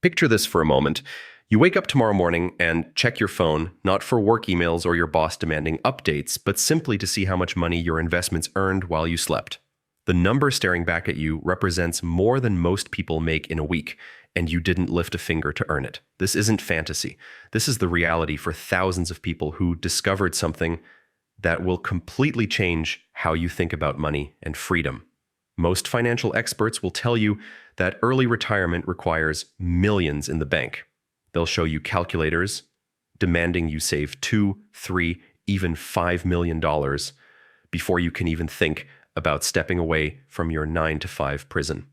Picture this for a moment. You wake up tomorrow morning and check your phone, not for work emails or your boss demanding updates, but simply to see how much money your investments earned while you slept. The number staring back at you represents more than most people make in a week, and you didn't lift a finger to earn it. This isn't fantasy. This is the reality for thousands of people who discovered something that will completely change how you think about money and freedom. Most financial experts will tell you that early retirement requires millions in the bank. They'll show you calculators demanding you save $2, $3, even $5 million before you can even think about stepping away from your 9-to-5 prison.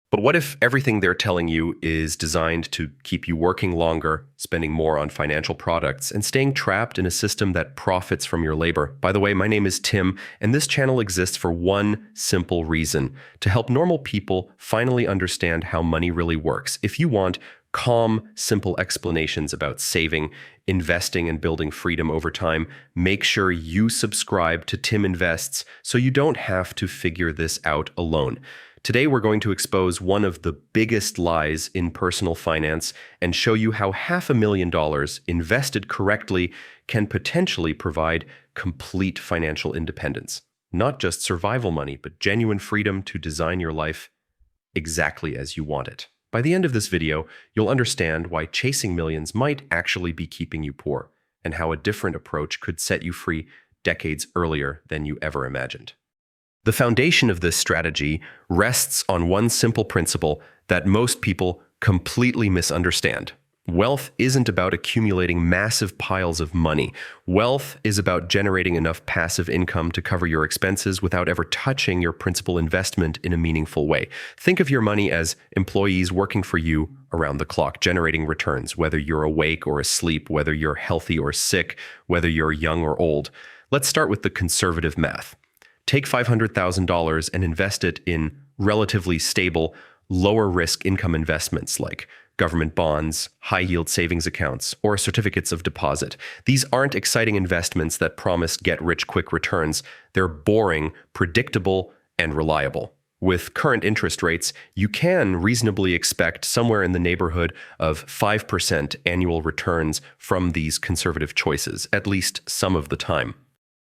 But what if everything they're telling you is designed to keep you working longer, spending more on financial products, and staying trapped in a system that profits from your labor? By the way, my name is Tim, and this channel exists for one simple reason: to help normal people finally understand how money really works. If you want calm, simple explanations about saving, investing, and building freedom over time, make sure you subscribe to Tim Invests so you don't have to figure this out alone. Today, we're going to expose one of the biggest lies in personal finance and show you how $500,000 invested correctly can potentially provide complete financial independence. Not just survival money, but genuine freedom to design your life exactly as you want it. By the end of this video, you'll understand why chasing millions might actually be keeping you poor, and how a different approach could set you free decades earlier than you ever imagined. The foundation of this strategy rests on one simple principle that most people completely misunderstand. Wealth isn't about accumulating massive piles of money. Wealth is about generating enough passive income to cover your expenses without ever touching your principal investment in a meaningful way. Think of your money as employees working for you around the clock, generating returns, whether you're awake or asleep, whether you're healthy or sick, whether you're young or old. Let's start with the conservative math. Take $500,000 and invest it in relatively stable, lower-risk income investments like government bonds, high-yield savings accounts, or certificates of deposit. These aren't exciting investments that promise get-rich-quick returns. They're boring, predictable, and reliable. With current interest rates, you can reasonably expect somewhere in the neighborhood of 5% annual returns from these conservative choices, at least some of the time.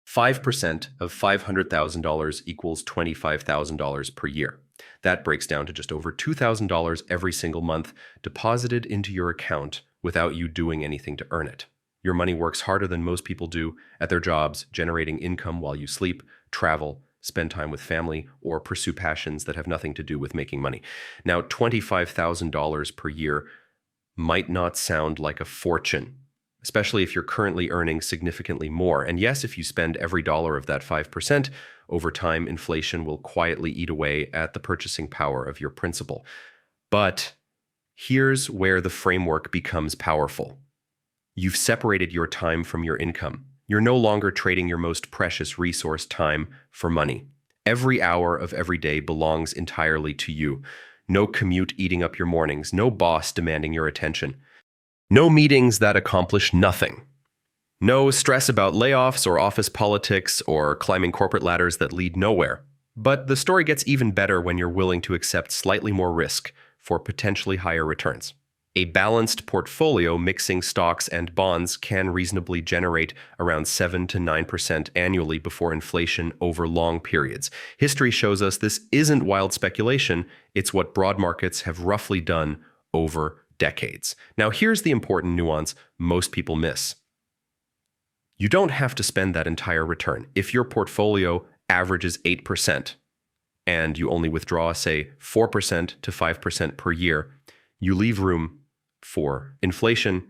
5% of $500,000 equals $25,000 per year. That breaks down to just over $2,000 every single month deposited into your account without you doing anything to earn it. Your money works harder than most people do at their jobs, generating income while you sleep, travel, spend time with family, or pursue passions that have nothing to do with making money. Now, $25,000 per year might not sound like a fortune, especially if you're currently earning significantly more. And yes, if you spend every dollar of that 5%, over time, inflation will quietly eat away at the purchasing power of your principal. But here's where the framework becomes powerful. You've separated your time from your income. You're no longer trading your most precious resource, time, for money. Every hour of every day belongs entirely to you. No commute eating up your mornings, no boss demanding your attention. No meetings that accomplish nothing. No stress about layoffs or office politics or climbing corporate ladders that lead nowhere. But the story gets even better when you're willing to accept slightly more risk for potentially higher returns. A balanced portfolio mixing stocks and bonds can reasonably generate around 7 to 9% annually before inflation over long periods. History shows us this isn't wild speculation, it's what broad markets have roughly done over decades. Now, here's the important nuance most people miss. You don't have to spend that entire return. If your portfolio averages 8% and you only withdraw, say, 4% to 5% per year, you leave room for inflation,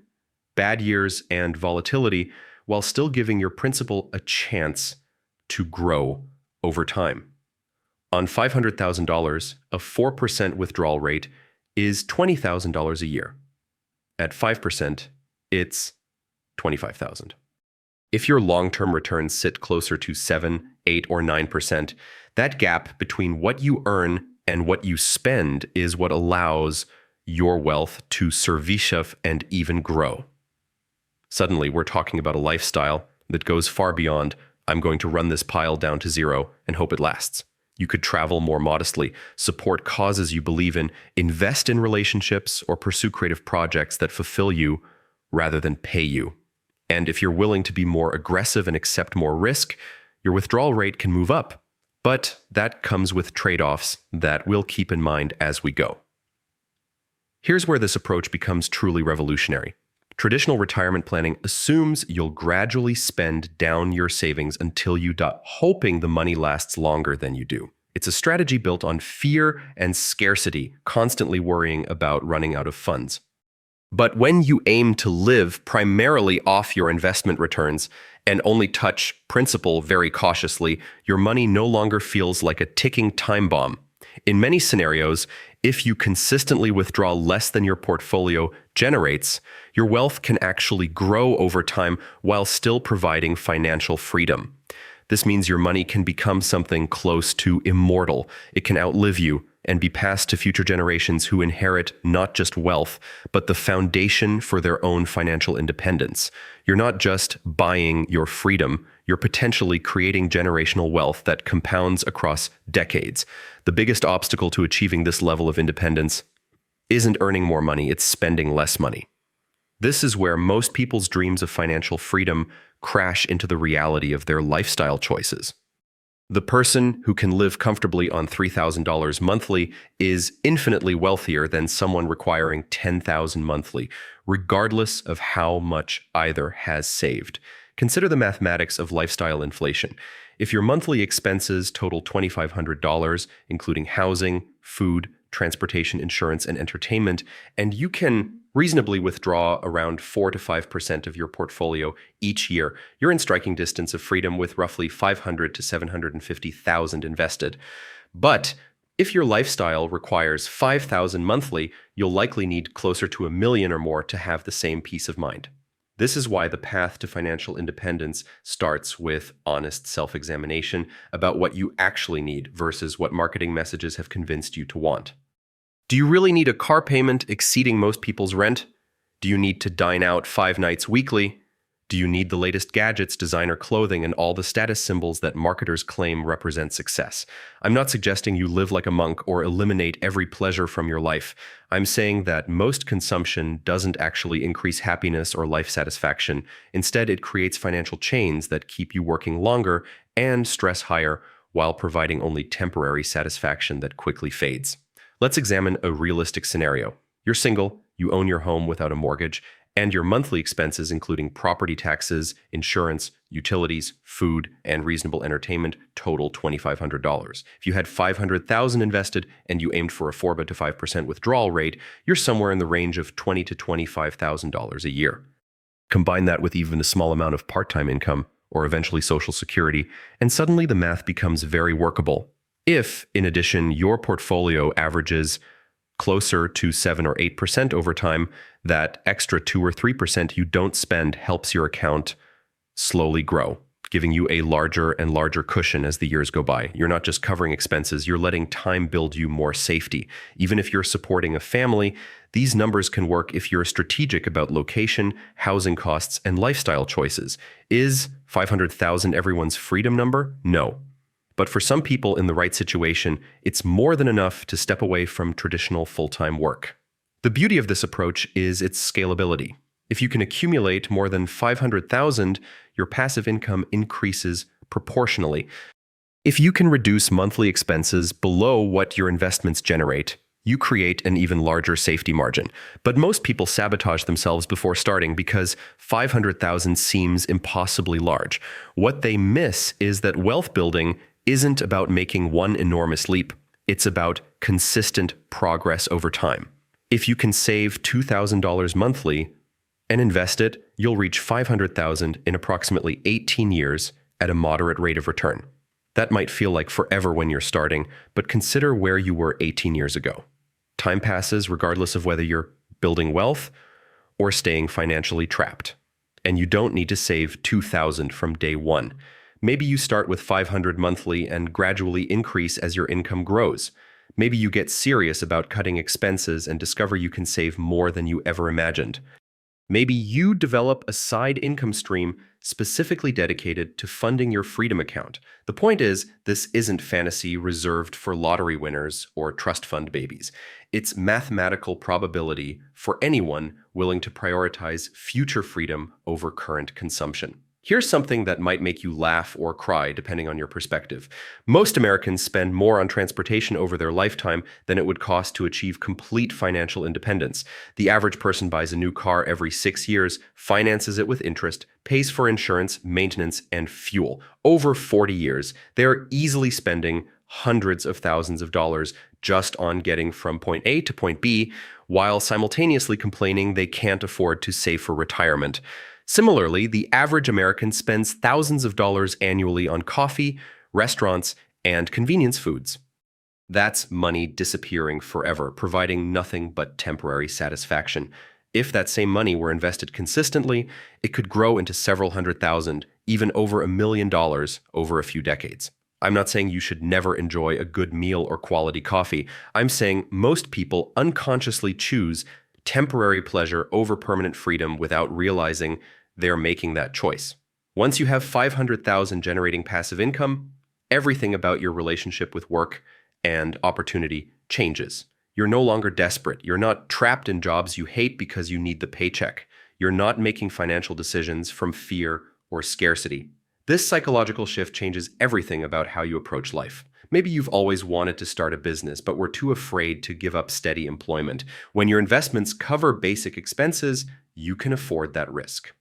bad years, and volatility while still giving your principal a chance to grow over time. On $500,000, a 4% withdrawal rate is $20,000 a year. At 5%, it's $25,000. If your long-term returns sit closer to 7, 8, or 9%, that gap between what you earn and what you spend is what allows your wealth to survive and even grow. Suddenly, we're talking about a lifestyle that goes far beyond, I'm going to run this pile down to zero and hope it lasts. You could travel more modestly, support causes you believe in, invest in relationships, or pursue creative projects that fulfill you rather than pay you. And if you're willing to be more aggressive and accept more risk, your withdrawal rate can move up. But that comes with trade-offs that we'll keep in mind as we go. Here's where this approach becomes truly revolutionary. Traditional retirement planning assumes you'll gradually spend down your savings until you die, hoping the money lasts longer than you do. It's a strategy built on fear and scarcity, constantly worrying about running out of funds. But when you aim to live primarily off your investment returns and only touch principal very cautiously, your money no longer feels like a ticking time bomb. In many scenarios, if you consistently withdraw less than your portfolio generates, your wealth can actually grow over time while still providing financial freedom. This means your money can become something close to immortal. It can outlive you and be passed to future generations who inherit not just wealth, but the foundation for their own financial independence. You're not just buying your freedom, you're potentially creating generational wealth that compounds across decades. The biggest obstacle to achieving this level of independence isn't earning more money, it's spending less money. This is where most people's dreams of financial freedom crash into the reality of their lifestyle choices. The person who can live comfortably on $3,000 monthly is infinitely wealthier than someone requiring $10,000 monthly, regardless of how much either has saved. Consider the mathematics of lifestyle inflation. If your monthly expenses total $2,500, including housing, food, transportation, insurance, and entertainment, and you can reasonably withdraw around 4 to 5% of your portfolio each year, you're in striking distance of freedom with roughly $500,000 to $750,000 invested. But if your lifestyle requires $5,000 monthly, you'll likely need closer to $1 million or more to have the same peace of mind. This is why the path to financial independence starts with honest self-examination about what you actually need versus what marketing messages have convinced you to want. Do you really need a car payment exceeding most people's rent? Do you need to dine out 5 nights weekly? Do you need the latest gadgets, designer clothing, and all the status symbols that marketers claim represent success? I'm not suggesting you live like a monk or eliminate every pleasure from your life. I'm saying that most consumption doesn't actually increase happiness or life satisfaction. Instead, it creates financial chains that keep you working longer and stress higher while providing only temporary satisfaction that quickly fades. Let's examine a realistic scenario. You're single, you own your home without a mortgage, and your monthly expenses, including property taxes, insurance, utilities, food, and reasonable entertainment, total $2,500. If you had $500,000 invested and you aimed for a 4 to 5% withdrawal rate, you're somewhere in the range of $20,000 to $25,000 a year. Combine that with even a small amount of part-time income, or eventually Social Security, and suddenly the math becomes very workable. If, in addition, your portfolio averages closer to 7 or 8% over time, that extra 2 or 3% you don't spend helps your account slowly grow, giving you a larger and larger cushion as the years go by. You're not just covering expenses, you're letting time build you more safety. Even if you're supporting a family, these numbers can work if you're strategic about location, housing costs, and lifestyle choices. Is 500,000 everyone's freedom number? No. But for some people in the right situation, it's more than enough to step away from traditional full-time work. The beauty of this approach is its scalability. If you can accumulate more than 500,000, your passive income increases proportionally. If you can reduce monthly expenses below what your investments generate, you create an even larger safety margin. But most people sabotage themselves before starting because 500,000 seems impossibly large. What they miss is that wealth building isn't about making one enormous leap. It's about consistent progress over time. If you can save $2,000 monthly and invest it, you'll reach $500,000 in approximately 18 years at a moderate rate of return. That might feel like forever when you're starting, but consider where you were 18 years ago. Time passes regardless of whether you're building wealth or staying financially trapped. And you don't need to save $2,000 from day one. Maybe you start with $500 monthly and gradually increase as your income grows. Maybe you get serious about cutting expenses and discover you can save more than you ever imagined. Maybe you develop a side income stream specifically dedicated to funding your freedom account. The point is, this isn't fantasy reserved for lottery winners or trust fund babies. It's mathematical probability for anyone willing to prioritize future freedom over current consumption. Here's something that might make you laugh or cry, depending on your perspective. Most Americans spend more on transportation over their lifetime than it would cost to achieve complete financial independence. The average person buys a new car every 6 years, finances it with interest, pays for insurance, maintenance, and fuel. Over 40 years, they are easily spending hundreds of thousands of dollars just on getting from point A to point B, while simultaneously complaining they can't afford to save for retirement. Similarly, the average American spends thousands of dollars annually on coffee, restaurants, and convenience foods. That's money disappearing forever, providing nothing but temporary satisfaction. If that same money were invested consistently, it could grow into several hundred thousand, even over $1 million over a few decades. I'm not saying you should never enjoy a good meal or quality coffee. I'm saying most people unconsciously choose temporary pleasure over permanent freedom without realizing they're making that choice. Once you have 500,000 generating passive income, everything about your relationship with work and opportunity changes. You're no longer desperate. You're not trapped in jobs you hate because you need the paycheck. You're not making financial decisions from fear or scarcity. This psychological shift changes everything about how you approach life. Maybe you've always wanted to start a business, but were too afraid to give up steady employment. When your investments cover basic expenses, you can afford that risk.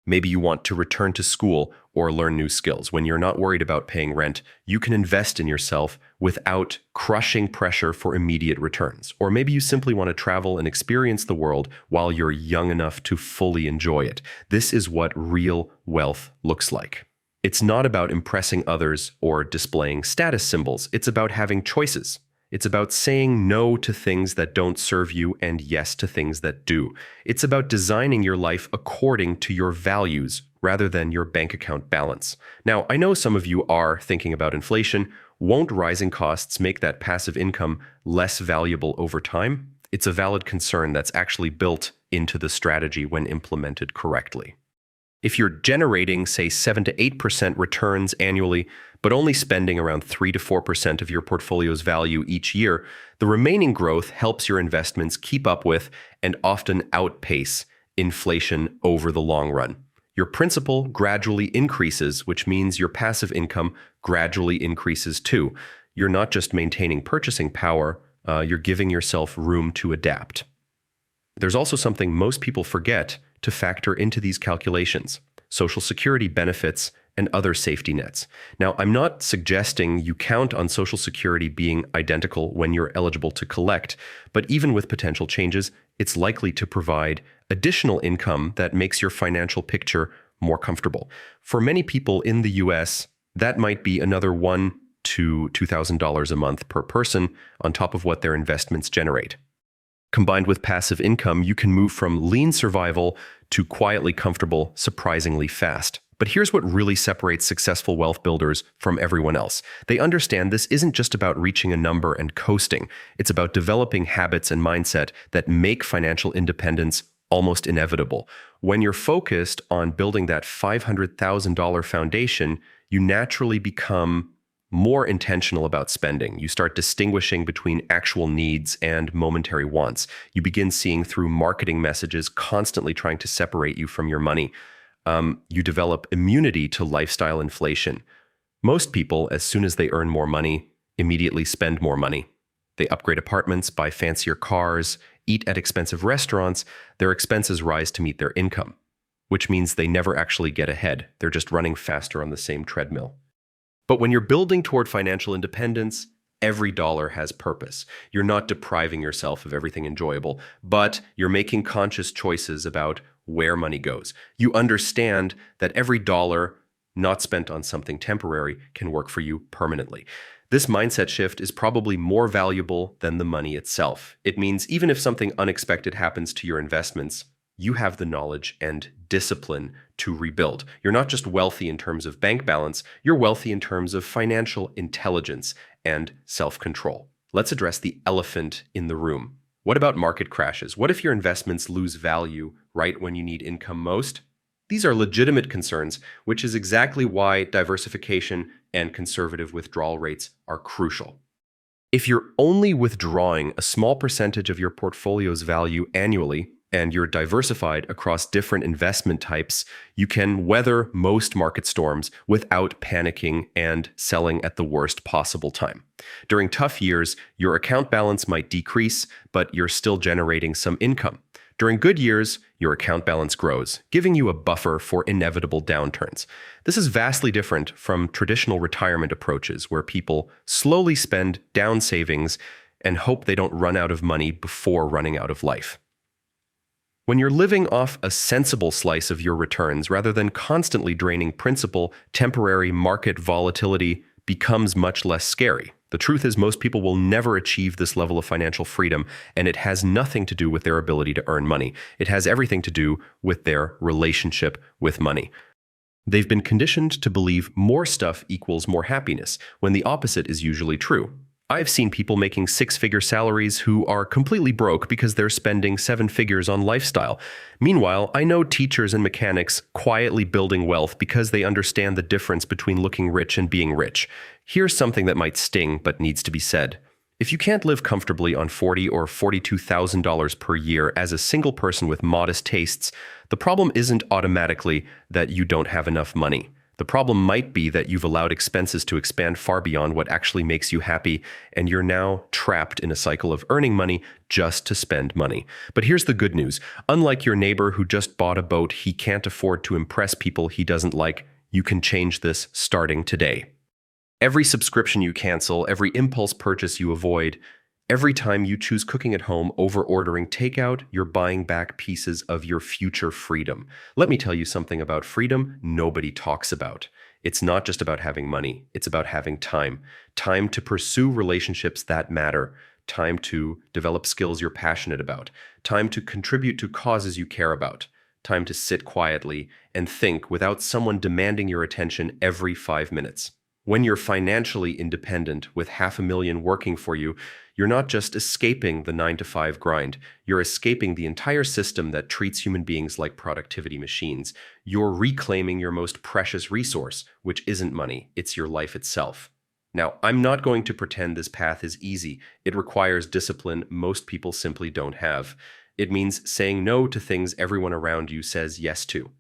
Maybe you want to return to school or learn new skills. When you're not worried about paying rent, you can invest in yourself without crushing pressure for immediate returns. Or maybe you simply want to travel and experience the world while you're young enough to fully enjoy it. This is what real wealth looks like. It's not about impressing others or displaying status symbols. It's about having choices. It's about saying no to things that don't serve you and yes to things that do. It's about designing your life according to your values rather than your bank account balance. Now, I know some of you are thinking about inflation. Won't rising costs make that passive income less valuable over time? It's a valid concern that's actually built into the strategy when implemented correctly. If you're generating, say, 7 to 8% returns annually, but only spending around 3 to 4% of your portfolio's value each year, the remaining growth helps your investments keep up with and often outpace inflation over the long run. Your principal gradually increases, which means your passive income gradually increases too. You're not just maintaining purchasing power, you're giving yourself room to adapt. There's also something most people forget to factor into these calculations: Social Security benefits and other safety nets. Now, I'm not suggesting you count on Social Security being identical when you're eligible to collect, but even with potential changes, it's likely to provide additional income that makes your financial picture more comfortable. For many people in the US, that might be another $1,000 to $2,000 a month per person on top of what their investments generate. Combined with passive income, you can move from lean survival to quietly comfortable surprisingly fast. But here's what really separates successful wealth builders from everyone else. They understand this isn't just about reaching a number and coasting. It's about developing habits and mindset that make financial independence almost inevitable. When you're focused on building that $500,000 foundation, you naturally become more intentional about spending. You start distinguishing between actual needs and momentary wants. You begin seeing through marketing messages constantly trying to separate you from your money. You develop immunity to lifestyle inflation. Most people, as soon as they earn more money, immediately spend more money. They upgrade apartments, buy fancier cars, eat at expensive restaurants. Their expenses rise to meet their income, which means they never actually get ahead. They're just running faster on the same treadmill. But when you're building toward financial independence, every dollar has purpose. You're not depriving yourself of everything enjoyable, but you're making conscious choices about where money goes. You understand that every dollar not spent on something temporary can work for you permanently. This mindset shift is probably more valuable than the money itself. It means even if something unexpected happens to your investments, you have the knowledge and discipline to rebuild. You're not just wealthy in terms of bank balance, you're wealthy in terms of financial intelligence and self-control. Let's address the elephant in the room: What about market crashes? What if your investments lose value right when you need income most? These are legitimate concerns, which is exactly why diversification and conservative withdrawal rates are crucial. If you're only withdrawing a small percentage of your portfolio's value annually, and you're diversified across different investment types, you can weather most market storms without panicking and selling at the worst possible time. During tough years, your account balance might decrease, but you're still generating some income. During good years, your account balance grows, giving you a buffer for inevitable downturns. This is vastly different from traditional retirement approaches where people slowly spend down savings and hope they don't run out of money before running out of life. When you're living off a sensible slice of your returns rather than constantly draining principal, temporary market volatility becomes much less scary. The truth is most people will never achieve this level of financial freedom, and it has nothing to do with their ability to earn money. It has everything to do with their relationship with money. They've been conditioned to believe more stuff equals more happiness, when the opposite is usually true. I've seen people making six-figure salaries who are completely broke because they're spending seven figures on lifestyle. Meanwhile, I know teachers and mechanics quietly building wealth because they understand the difference between looking rich and being rich. Here's something that might sting but needs to be said. If you can't live comfortably on $40,000 or $42,000 per year as a single person with modest tastes, the problem isn't automatically that you don't have enough money. The problem might be that you've allowed expenses to expand far beyond what actually makes you happy, and you're now trapped in a cycle of earning money just to spend money. But here's the good news. Unlike your neighbor who just bought a boat he can't afford to impress people he doesn't like, you can change this starting today. Every subscription you cancel, every impulse purchase you avoid, every time you choose cooking at home over ordering takeout, you're buying back pieces of your future freedom. Let me tell you something about freedom nobody talks about. It's not just about having money. It's about having time. Time to pursue relationships that matter. Time to develop skills you're passionate about. Time to contribute to causes you care about. Time to sit quietly and think without someone demanding your attention every 5 minutes. When you're financially independent with $500,000 working for you, you're not just escaping the 9-to-5 grind. You're escaping the entire system that treats human beings like productivity machines. You're reclaiming your most precious resource, which isn't money, it's your life itself. Now, I'm not going to pretend this path is easy. It requires discipline most people simply don't have. It means saying no to things everyone around you says yes to.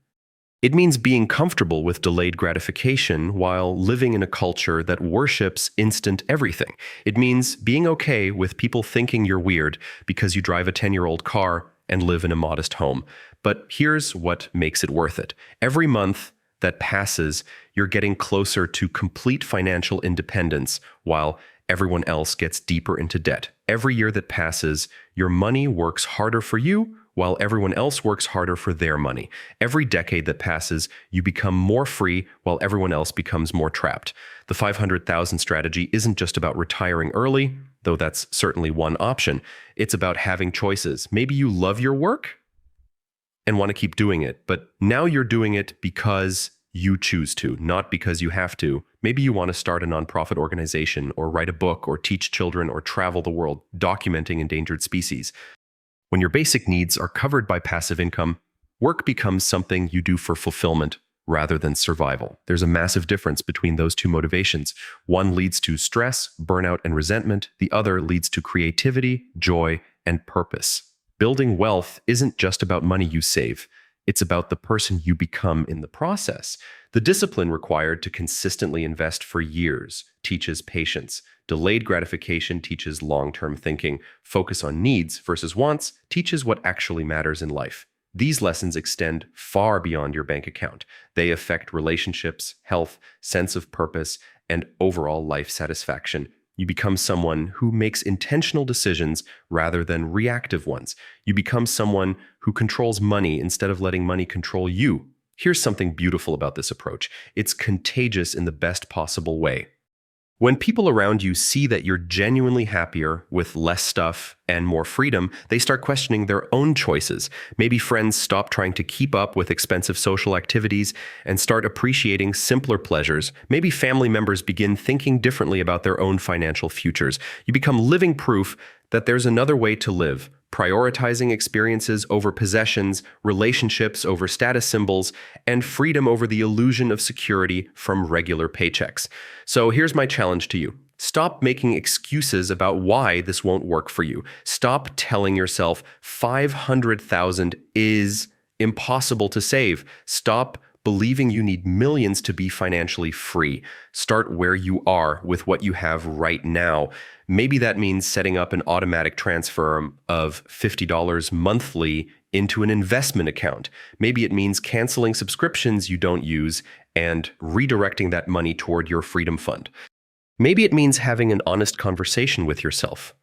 It means being comfortable with delayed gratification while living in a culture that worships instant everything. It means being okay with people thinking you're weird because you drive a 10-year-old car and live in a modest home. But here's what makes it worth it. Every month that passes, you're getting closer to complete financial independence while everyone else gets deeper into debt. Every year that passes, your money works harder for you while everyone else works harder for their money. Every decade that passes, you become more free while everyone else becomes more trapped. The 500,000 strategy isn't just about retiring early, though that's certainly one option. It's about having choices. Maybe you love your work and want to keep doing it, but now you're doing it because you choose to, not because you have to. Maybe you want to start a nonprofit organization or write a book or teach children or travel the world documenting endangered species. When your basic needs are covered by passive income, work becomes something you do for fulfillment rather than survival. There's a massive difference between those two motivations. One leads to stress, burnout, and resentment. The other leads to creativity, joy, and purpose. Building wealth isn't just about money you save. It's about the person you become in the process. The discipline required to consistently invest for years teaches patience. Delayed gratification teaches long-term thinking. Focus on needs versus wants teaches what actually matters in life. These lessons extend far beyond your bank account. They affect relationships, health, sense of purpose, and overall life satisfaction. You become someone who makes intentional decisions rather than reactive ones. You become someone who controls money instead of letting money control you. Here's something beautiful about this approach. It's contagious in the best possible way. When people around you see that you're genuinely happier with less stuff and more freedom, they start questioning their own choices. Maybe friends stop trying to keep up with expensive social activities and start appreciating simpler pleasures. Maybe family members begin thinking differently about their own financial futures. You become living proof that there's another way to live, prioritizing experiences over possessions, relationships over status symbols, and freedom over the illusion of security from regular paychecks. So here's my challenge to you. Stop making excuses about why this won't work for you. Stop telling yourself 500,000 is impossible to save. Stop believing you need millions to be financially free. Start where you are with what you have right now. Maybe that means setting up an automatic transfer of $50 monthly into an investment account. Maybe it means canceling subscriptions you don't use and redirecting that money toward your freedom fund. Maybe it means having an honest conversation with yourself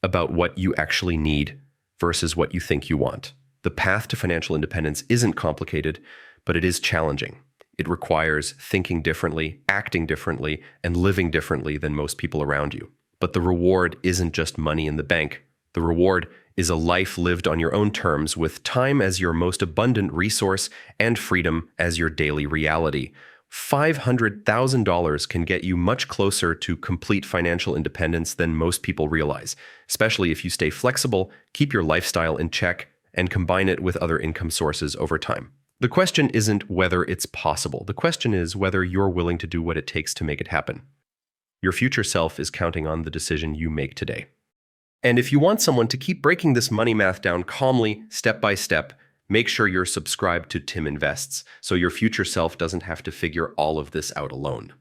about what you actually need versus what you think you want. The path to financial independence isn't complicated, but it is challenging. It requires thinking differently, acting differently, and living differently than most people around you. But the reward isn't just money in the bank. The reward is a life lived on your own terms with time as your most abundant resource and freedom as your daily reality. $500,000 can get you much closer to complete financial independence than most people realize, especially if you stay flexible, keep your lifestyle in check, and combine it with other income sources over time. The question isn't whether it's possible. The question is whether you're willing to do what it takes to make it happen. Your future self is counting on the decision you make today. And if you want someone to keep breaking this money math down calmly, step by step, make sure you're subscribed to Tim Invests so your future self doesn't have to figure all of this out alone.